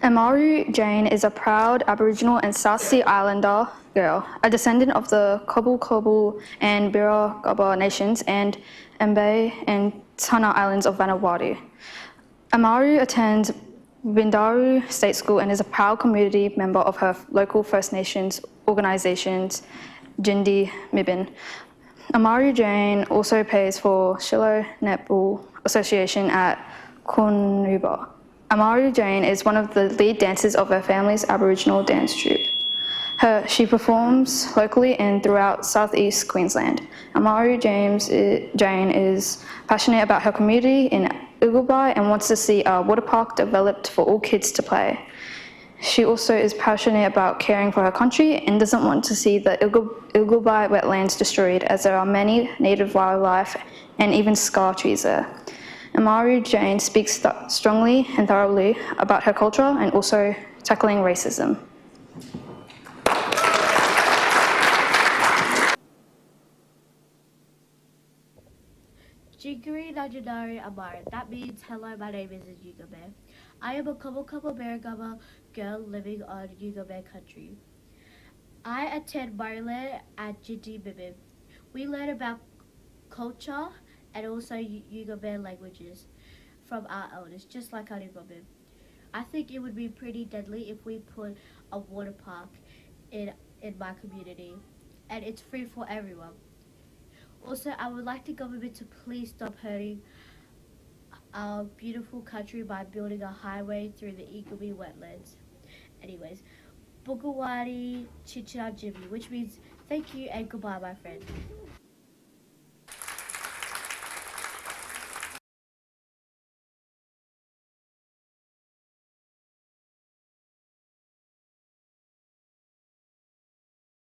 Amaru-Jayne is a proud Aboriginal and South Sea Islander girl, a descendant of the Cobble Cobble and Birri Gubba nations and Eagleby and Tanna islands of Vanatu. Amaru attends Beenleigh State School and is a proud community member of her local First Nations organisations, Jinndi Mibunn. Amaru-Jayne also plays for Shilo Netball Association at Coomera. Amaru-Jayne is one of the lead dancers of her family's Aboriginal dance troupe. She performs locally and throughout southeast Queensland. Amaru-Jayne is passionate about her community in Eagleby and wants to see a water park developed for all kids to play. She also is passionate about caring for her country and doesn't want to see the Eagleby wetlands destroyed, as there are many native wildlife and even scar trees there. Amaru-Jayne speaks strongly and thoroughly about her culture and also tackling racism. Jingari Najanari Amar. That means hello, my name is Eagleby. I am a Cobble Cobble Gubba girl living on Eagleby country. I attend Murri at Jinndi Mibunn. We learn about culture and also Eagleby languages from our elders, just like our Gubba. I think it would be pretty deadly if we put a water park in my community, and it's free for everyone. Also, I would like the government to please stop hurting our beautiful country by building a highway through the Eagleby wetlands. Anyways, Bugawari Chichira Jimmy, which means thank you and goodbye, my friend.